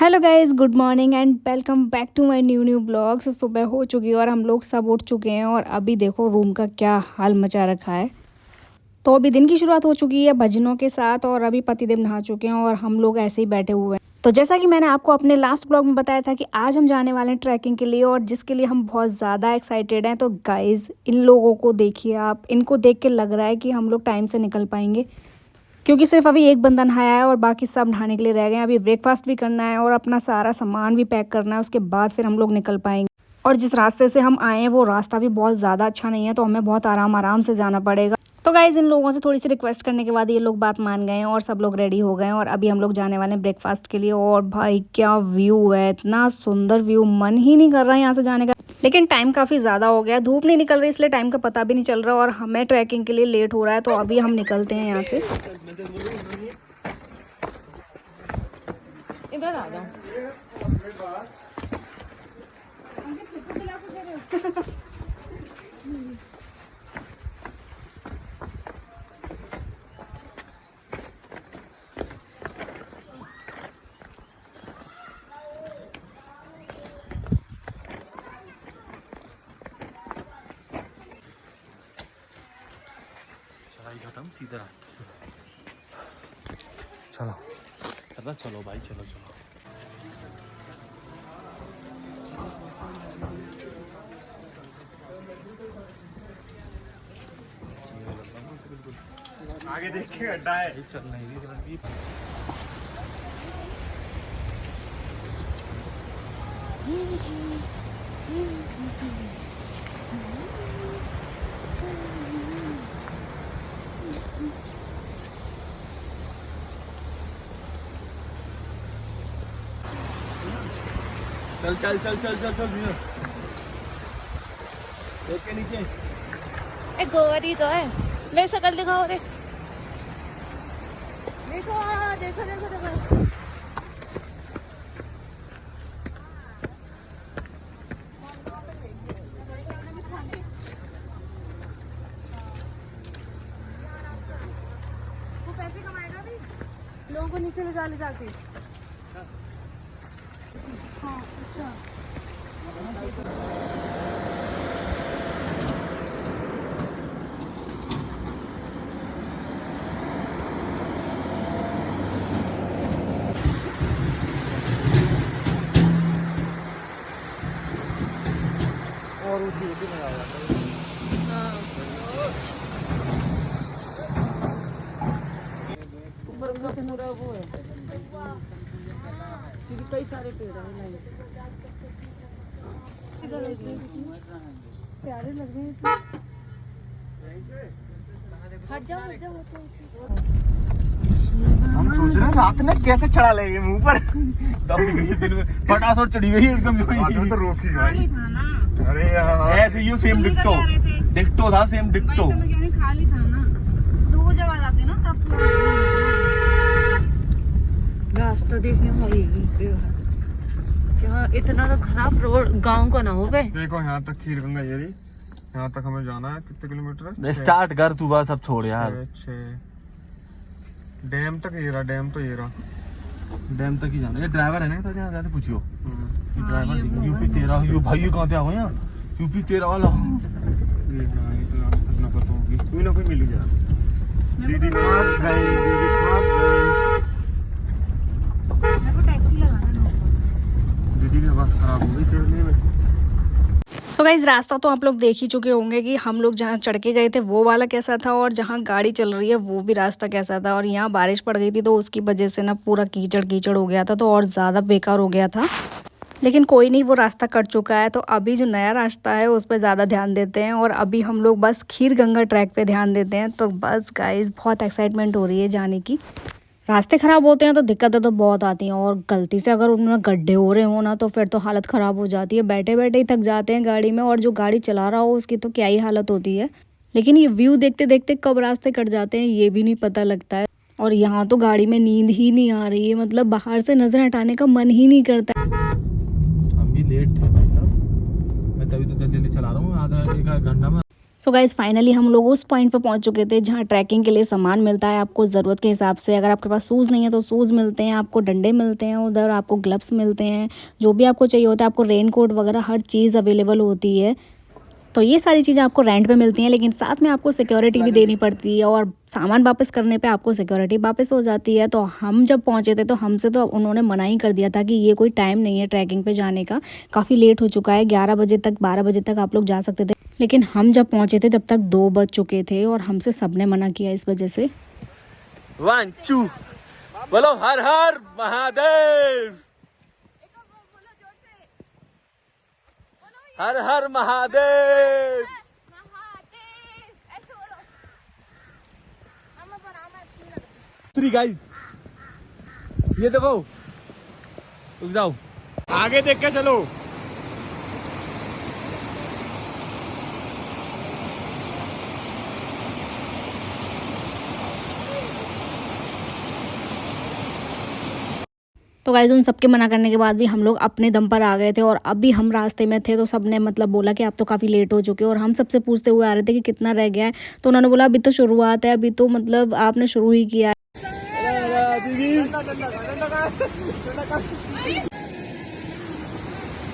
Hello guys, good morning and welcome back to my new blogs. सुबह हो चुकी है और हम लोग सब उठ चुके हैं और अभी देखो रूम का क्या हाल मचा रखा है। तो अभी दिन की शुरुआत हो चुकी है भजनों के साथ और अभी पतिदेव नहा चुके हैं और हम लोग ऐसे ही बैठे हुए हैं। तो जैसा कि मैंने आपको अपने लास्ट ब्लॉग में बताया था कि आज हम जाने वाले हैं ट्रैकिंग के लिए और जिसके लिए हम बहुत ज़्यादा एक्साइटेड हैं। तो गाइज़ इन लोगों को देखिए आप, इनको देख के लग रहा है कि हम लोग टाइम से निकल पाएंगे, क्योंकि सिर्फ अभी एक बंदा नहाया है और बाकी सब नहाने के लिए रह गए हैं। अभी ब्रेकफास्ट भी करना है और अपना सारा सामान भी पैक करना है, उसके बाद फिर हम लोग निकल पाएंगे। और जिस रास्ते से हम आए हैं वो रास्ता भी बहुत ज़्यादा अच्छा नहीं है, तो हमें बहुत आराम से जाना पड़ेगा। तो गाइज़ इन लोगों से थोड़ी सी रिक्वेस्ट करने के बाद ये लोग बात मान गए हैं और सब लोग रेडी हो गए हैं और अभी हम लोग जाने वाले हैं ब्रेकफास्ट के लिए। और भाई क्या व्यू है, इतना सुंदर व्यू, मन ही नहीं कर रहा है यहाँ से जाने का। लेकिन टाइम काफ़ी ज़्यादा हो गया, धूप नहीं निकल रही इसलिए टाइम का पता भी नहीं चल रहा और हमें ट्रैकिंग के लिए लेट हो रहा है। तो अभी हम निकलते हैं यहाँ से। इधर आ जाओ। खत्म सीधा चलो चलो चलो भाई चलो चलो। आगे देख के गड्ढा है। चल नहीं चल चल चल चल चल चल देख के नीचे। ए गोरी तो है, ले शकल दिखाओ रे। देखो देखो देखो देखो। वो पैसे कमाएगा भी, लोगों को नीचे ले जाके। हाँ अच्छा। और उसी में लगाया पूरा वो है, कई सारे पेड़ हैं। प्यारे लग रहे हैं। हट जाओ हट जाओ। हम सोच रहे हैं रात में कैसे चढ़ा लेंगे मुंह पर। दिन में फटाफट चढ़ी गई एकदम। तो रोकी भाई। था ना, अरे यार ऐसे यू सेम डिक्टो डिक्टो था, सेम डिक्टो। खाली था ना, दो जब आ जाते ना तब रास्ता देखिए। क्या इतना तो खराब रोड गांव का ना हो बे। देखो यहाँ तक खीर गंगा ये रही, यहाँ तक हमें जाना है। कितने किलोमीटर है? स्टार्ट कर तू, बस अब छोड़ यार। 6 डैम तक ये रहा। डैम तो ये रहा। डैम तक ही जाना। ये ड्राइवर है ना, तो यहाँ जाते पूछियो। Driver UP 13। यू भाई यू कहाँ पे आ गए यहाँ? यूपी 13 वाला। कोई ना कोई मिल ही जाए। दीदी थक गई, दीदी थक गई। टैक्सी लगाना। दीदी की आवाज़ खराब हो गई चढ़ने में। सो गाइज रास्ता तो आप लोग देख ही चुके होंगे कि हम लोग जहाँ चढ़ के गए थे वो वाला कैसा था और जहाँ गाड़ी चल रही है वो भी रास्ता कैसा था। और यहाँ बारिश पड़ गई थी तो उसकी वजह से ना पूरा कीचड़ हो गया था, तो और ज़्यादा बेकार हो गया था। लेकिन कोई नहीं, वो रास्ता कट चुका है। तो अभी जो नया रास्ता है उस पर ज़्यादा ध्यान देते हैं और अभी हम लोग बस खीर गंगा ट्रैक पे ध्यान देते हैं। तो बस गाइज बहुत एक्साइटमेंट हो रही है जाने की। रास्ते ख़राब होते हैं तो दिक्कतें तो बहुत आती हैं और गलती से अगर उनमें गड्ढे हो रहे हो ना तो फिर तो हालत ख़राब हो जाती है। बैठे बैठे ही थक जाते हैं गाड़ी में, और जो गाड़ी चला रहा हो उसकी तो क्या ही हालत होती है। लेकिन ये व्यू देखते देखते कब रास्ते कट जाते हैं ये भी नहीं पता लगता है। और यहाँ तो गाड़ी में नींद ही नहीं आ रही है, मतलब बाहर से नज़र हटाने का मन ही नहीं करता। हम भी लेट थे भाई साहब, मैं तभी तो जल्दी चला रहा हूँ, आधा एक घंटा में। सो गाइज फाइनली हम लोग उस पॉइंट पे पहुंच चुके थे जहां ट्रैकिंग के लिए सामान मिलता है आपको ज़रूरत के हिसाब से। अगर आपके पास शूज़ नहीं है तो शूज़ मिलते हैं, आपको डंडे मिलते हैं उधर, आपको ग्लव्स मिलते हैं, जो भी आपको चाहिए होता है, आपको रेन कोट वगैरह हर चीज़ अवेलेबल होती है। तो ये सारी चीज़ें आपको रेंट पे मिलती हैं, लेकिन साथ में आपको सिक्योरिटी भी देनी पड़ती है और सामान वापस करने पे आपको सिक्योरिटी वापस हो जाती है। तो हम जब पहुँचे थे तो हमसे तो उन्होंने मना ही कर दिया था कि ये कोई टाइम नहीं है ट्रैकिंग पे जाने का, काफ़ी लेट हो चुका है, 11 बजे तक 12 बजे तक आप लोग जा सकते थे। लेकिन हम जब पहुँचे थे तब तक 2 बज चुके थे और हमसे सबने मना किया इस वजह से। 1 2 बोलो हर हर महादेव, हर हर महादेव। गाइस ये देखो, रुक जाओ, आगे देख के चलो। तो गाइस उन सबके मना करने के बाद भी हम लोग अपने दम पर आ गए थे और अभी हम रास्ते में थे तो सबने मतलब बोला कि आप तो काफ़ी लेट हो चुके हो और हम सबसे पूछते हुए आ रहे थे कि कितना रह गया है। तो उन्होंने बोला अभी तो शुरुआत है, अभी तो मतलब आपने शुरू ही किया है।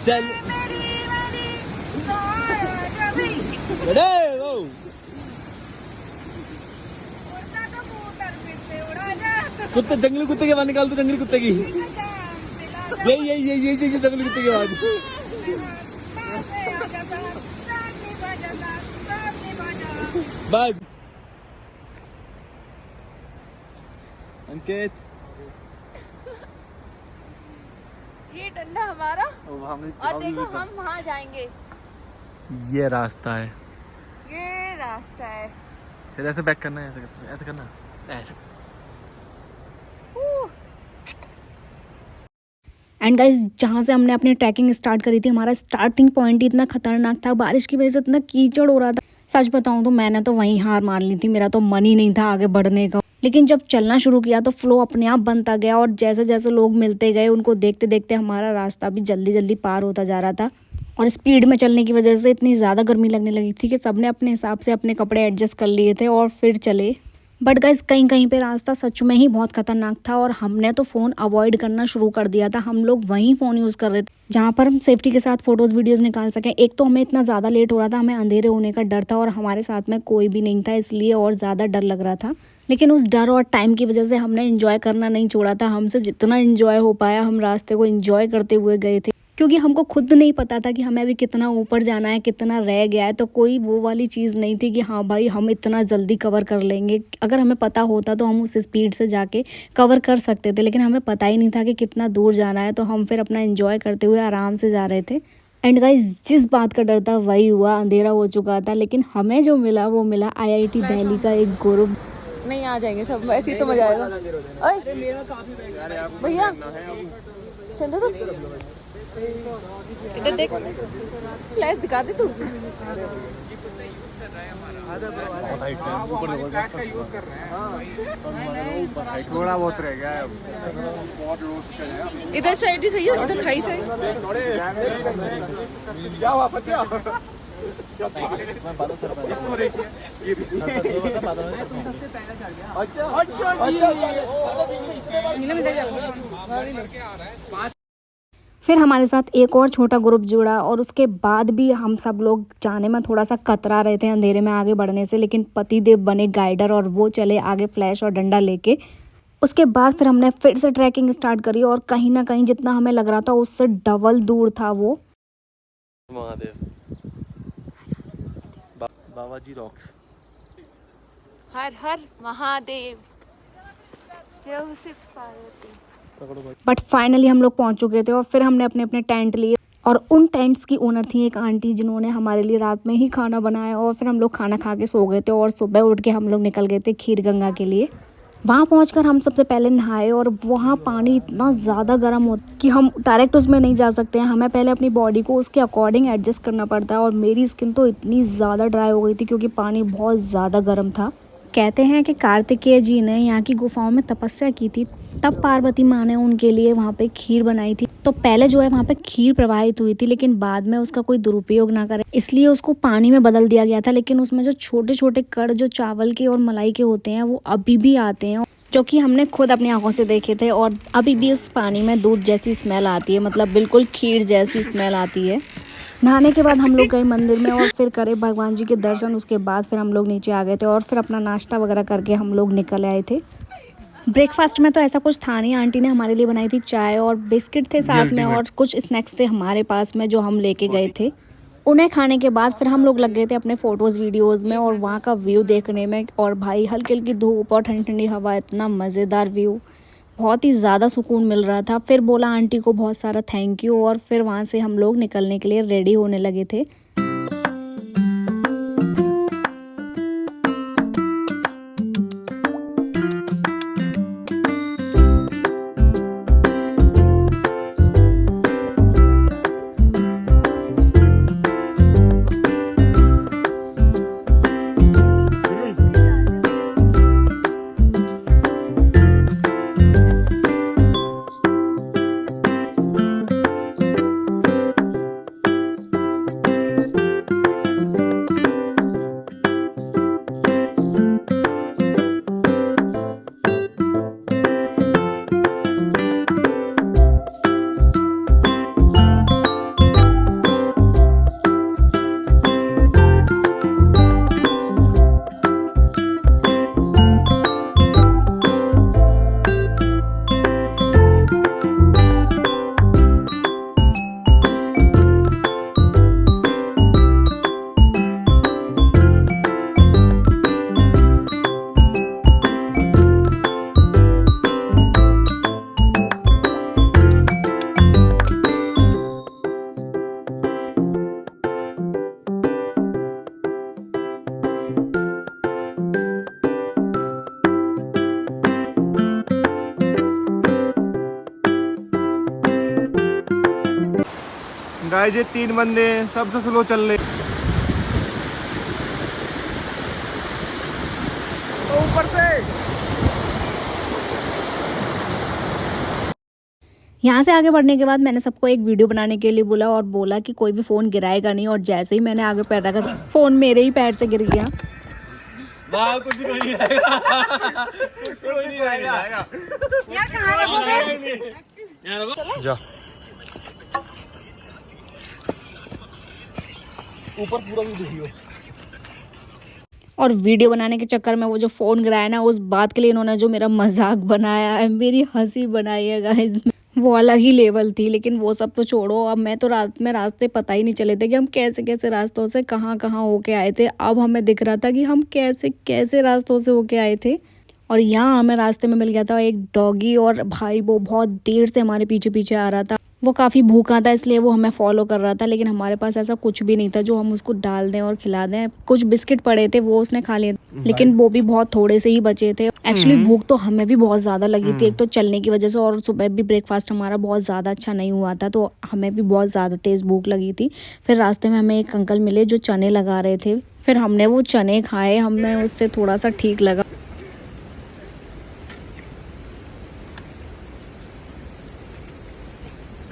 चल कुत्ते, जंगली कुत्ते की आवाज निकाल दो, जंगली कुत्ते की, यही जंगली कुत्ते की आवाज। बाय अंकित, ये डंडा हमारा और देखो हम वहाँ जाएंगे। ये रास्ता है, ये रास्ता है। चल ऐसे बैक करना है, ऐसे करना, ऐसे। एंड गाइज जहाँ से हमने अपनी ट्रैकिंग स्टार्ट करी थी, हमारा स्टार्टिंग पॉइंट ही इतना खतरनाक था, बारिश की वजह से इतना कीचड़ हो रहा था। सच बताऊँ तो मैंने तो वहीं हार मान ली थी, मेरा तो मन ही नहीं था आगे बढ़ने का। लेकिन जब चलना शुरू किया तो फ्लो अपने आप बनता गया और जैसे जैसे लोग मिलते गए उनको देखते देखते हमारा रास्ता भी जल्दी जल्दी पार होता जा रहा था। और स्पीड में चलने की वजह से इतनी ज़्यादा गर्मी लगने लगी थी कि सबने अपने हिसाब से अपने कपड़े एडजस्ट कर लिए थे और फिर चले। बट गाइस कहीं कहीं पे रास्ता सच में ही बहुत खतरनाक था और हमने तो फ़ोन अवॉइड करना शुरू कर दिया था। हम लोग वहीं फ़ोन यूज़ कर रहे थे जहाँ पर हम सेफ्टी के साथ फ़ोटोज़ वीडियोज़ निकाल सकें। एक तो हमें इतना ज़्यादा लेट हो रहा था, हमें अंधेरे होने का डर था और हमारे साथ में कोई भी नहीं था, इसलिए और ज़्यादा डर लग रहा था। लेकिन उस डर और टाइम की वजह से हमने एंजॉय करना नहीं छोड़ा था। हमसे जितना एंजॉय हो पाया हम रास्ते को एंजॉय करते हुए गए थे, क्योंकि हमको खुद नहीं पता था कि हमें अभी कितना ऊपर जाना है, कितना रह गया है। तो कोई वो वाली चीज़ नहीं थी कि हाँ भाई हम इतना जल्दी कवर कर लेंगे। अगर हमें पता होता तो हम उस स्पीड से जाके कवर कर सकते थे, लेकिन हमें पता ही नहीं था कि कितना दूर जाना है। तो हम फिर अपना एंजॉय करते हुए आराम से जा रहे थे। एंड गाइस जिस बात का डर था वही हुआ, अंधेरा हो चुका था। लेकिन हमें जो मिला वो मिला IIT दिल्ली का एक ग्रुप। नहीं आ जाएंगे सब, ऐसे ही तो मजा आएगा। भैया चंदू रुक, इधर देख, फ्लैश दिखा दे तू। थोड़ा बहुत रह गया है, इधर साइड ही सही है, इधर खाई साइड। क्या हुआ पतिया? इसको देखिए, ये भी अच्छा फिर हमारे साथ एक और छोटा ग्रुप जुड़ा और उसके बाद भी हम सब लोग जाने में थोड़ा सा कतरा रहे थे अंधेरे में आगे बढ़ने से। लेकिन पतिदेव बने गाइडर और वो चले आगे फ्लैश और डंडा लेके। उसके बाद फिर हमने फिर से ट्रैकिंग स्टार्ट करी और कहीं ना कहीं जितना हमें लग रहा था उससे डबल दूर था वो। महादेव बाबा जी रॉक्स। हर हर महादेव, जय शिव पार्वती। बट फाइनली हम लोग पहुंच चुके थे और फिर हमने अपने अपने टेंट लिए और उन टेंट्स की ओनर थी एक आंटी जिन्होंने हमारे लिए रात में ही खाना बनाया और फिर हम लोग खाना खा के सो गए थे और सुबह उठ के हम लोग निकल गए थे खीर गंगा के लिए। वहाँ पहुंचकर हम सबसे पहले नहाए और वहाँ पानी इतना ज़्यादा गर्म होता कि हम डायरेक्ट उसमें नहीं जा सकते हैं, हमें पहले अपनी बॉडी को उसके अकॉर्डिंग एडजस्ट करना पड़ता है। और मेरी स्किन तो इतनी ज़्यादा ड्राई हो गई थी क्योंकि पानी बहुत ज़्यादा गर्म था। कहते हैं कि कार्तिकेय जी ने यहाँ की गुफाओं में तपस्या की थी, तब पार्वती माँ ने उनके लिए वहाँ पे खीर बनाई थी। तो पहले जो है वहाँ पे खीर प्रवाहित हुई थी, लेकिन बाद में उसका कोई दुरुपयोग ना करे इसलिए उसको पानी में बदल दिया गया था। लेकिन उसमें जो छोटे छोटे कण जो चावल के और मलाई के होते हैं वो अभी भी आते हैं, जो कि हमने खुद अपनी आंखों से देखे थे। और अभी भी उस पानी में दूध जैसी स्मेल आती है, मतलब बिल्कुल खीर जैसी स्मेल आती है। नहाने के बाद हम लोग गए मंदिर में और फिर करे भगवान जी के दर्शन। उसके बाद फिर हम लोग नीचे आ गए थे और फिर अपना नाश्ता वगैरह करके हम लोग निकल आए थे। ब्रेकफास्ट में तो ऐसा कुछ था नहीं, आंटी ने हमारे लिए बनाई थी चाय और बिस्किट थे साथ में, और कुछ स्नैक्स थे हमारे पास में जो हम लेके गए थे। उन्हें खाने के बाद फिर हम लोग लग गए थे अपने फ़ोटोज़ वीडियोज़ में और वहाँ का व्यू देखने में। और भाई हल्की हल्की धूप और ठंडी ठंडी हवा, इतना मज़ेदार व्यू, बहुत ही ज़्यादा सुकून मिल रहा था। फिर बोला आंटी को बहुत सारा थैंक यू और फिर वहाँ से हम लोग निकलने के लिए रेडी होने लगे थे। गाइस ये 3 बंदे सबसे स्लो चल रहे। तो ऊपर से यहाँ से आगे बढ़ने के बाद मैंने सबको एक वीडियो बनाने के लिए बोला और बोला कि कोई भी फ़ोन गिराएगा नहीं। और जैसे ही मैंने आगे पैर रखा फ़ोन मेरे ही पैर से गिर गया। वाह, कुछ भी नहीं रहेगा, कुछ भी नहीं रहेगा। जा ऊपर पूरा भी देखियो। और वीडियो बनाने के चक्कर में वो जो फ़ोन गिराया ना, उस बात के लिए इन्होंने जो मेरा मजाक बनाया है, मेरी हंसी बनाई है गाइस, वो अलग ही लेवल थी। लेकिन वो सब तो छोड़ो, अब मैं तो रात में रास्ते पता ही नहीं चले थे कि हम कैसे कैसे रास्तों से कहाँ कहाँ होके आए थे। अब हमें दिख रहा था कि हम कैसे कैसे रास्तों से होके आए थे। और यहाँ हमें रास्ते में मिल गया था एक डॉगी, और भाई वो बहुत देर से हमारे पीछे पीछे आ रहा था। वो काफ़ी भूखा था इसलिए वो हमें फॉलो कर रहा था, लेकिन हमारे पास ऐसा कुछ भी नहीं था जो हम उसको डाल दें और खिला दें। कुछ बिस्किट पड़े थे वो उसने खा लिए, लेकिन वो भी बहुत थोड़े से ही बचे थे। एक्चुअली भूख तो हमें भी बहुत ज़्यादा लगी थी, एक तो चलने की वजह से, और सुबह भी ब्रेकफास्ट हमारा बहुत ज़्यादा अच्छा नहीं हुआ था, तो हमें भी बहुत ज़्यादा तेज़ भूख लगी थी। फिर रास्ते में हमें एक अंकल मिले जो चने लगा रहे थे, फिर हमने वो चने खाए, हमें उससे थोड़ा सा ठीक लगा।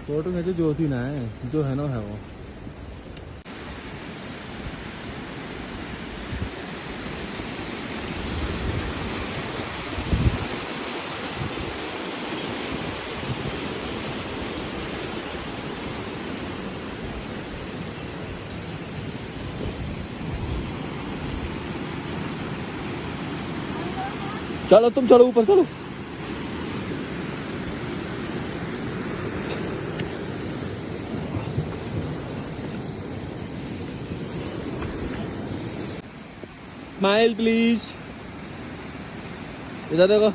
फोटो खींचो जो थी ना है, जो है ना है वो। चलो तुम चलो ऊपर चलो। स्माइल प्लीज, इधर देखो।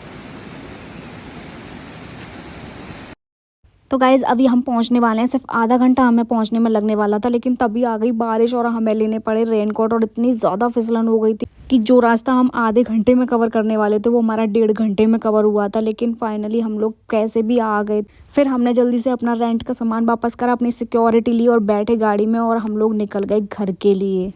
तो गाइज़ अभी हम पहुंचने वाले हैं, सिर्फ आधा घंटा हमें पहुंचने में लगने वाला था, लेकिन तभी आ गई बारिश और हमें लेने पड़े रेनकोट। और इतनी ज़्यादा फिसलन हो गई थी कि जो रास्ता हम आधे घंटे में कवर करने वाले थे वो हमारा 1.5 घंटे में कवर हुआ था। लेकिन फाइनली हम लोग कैसे भी आ गए। फिर हमने जल्दी से अपना रेंट का सामान वापस करा, अपनी सिक्योरिटी ली और बैठे गाड़ी में, और हम लोग निकल गए घर के लिए।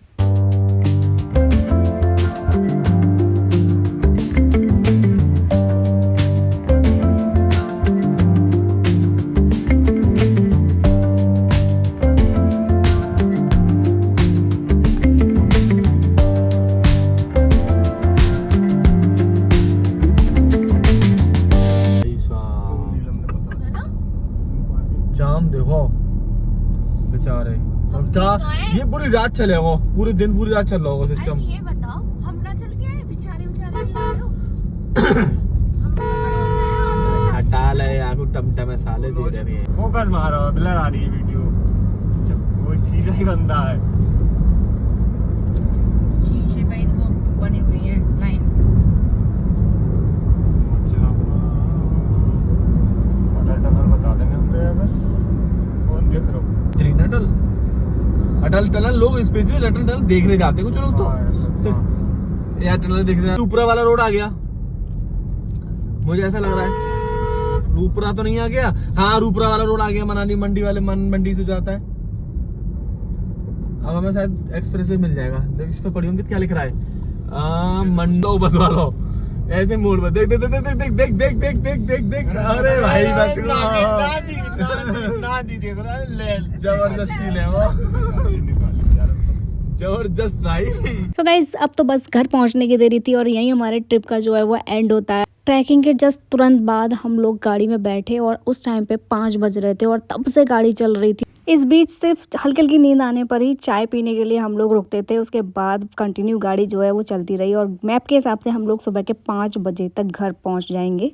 जाम देखो बेचारे। और क्या ये पूरी रात चलेगा, पूरे दिन पूरी रात चल रहा होगा सिस्टम। ये बताओ हम ना चल के बेचारे ला दो हटा ले यार, टमटम साले दे रहे हैं। फोकस मारो, ब्लर आ रही है वीडियो, वो शीशा ही गंदा है। शीशे पे वो बनी हुई है लाइन। अटल टनल बता देंगे हम पे बस, कौन देख रहा हूँ। ट्रेन अटल टनल लोग स्पेशली अटल टनल देखने जाते हैं कुछ लोग तो। यार टनल देखने ऊपरा वाला रोड आ गया, मुझे ऐसा लग रहा है। रूपरा तो नहीं आ गया, हाँ रूपरा वाला रोड आ गया, मनाली मंडी वाले मंडी से जाता है। अब हमें शायद एक्सप्रेस वे मिल जाएगा। देख इस पे पढ़ी होंगी क्या लिख रहा है, मंडो बदवा लो ऐसे मोड़ में। देख देख देख देख देख देख देख देख देख देख देख अरे भाई बच जबरदस्ती ले वो, जबरदस्त भाई। तो गाइस अब तो बस घर पहुंचने की देरी थी और यहीं हमारे ट्रिप का जो है वो एंड होता है। ट्रैकिंग के जस्ट तुरंत बाद हम लोग गाड़ी में बैठे और उस टाइम पे 5 बज रहे थे और तब से गाड़ी चल रही थी। इस बीच सिर्फ हल्की हल्की नींद आने पर ही चाय पीने के लिए हम लोग रुकते थे, उसके बाद कंटिन्यू गाड़ी जो है वो चलती रही और मैप के हिसाब से हम लोग सुबह के 5 बजे तक घर पहुंच जाएंगे।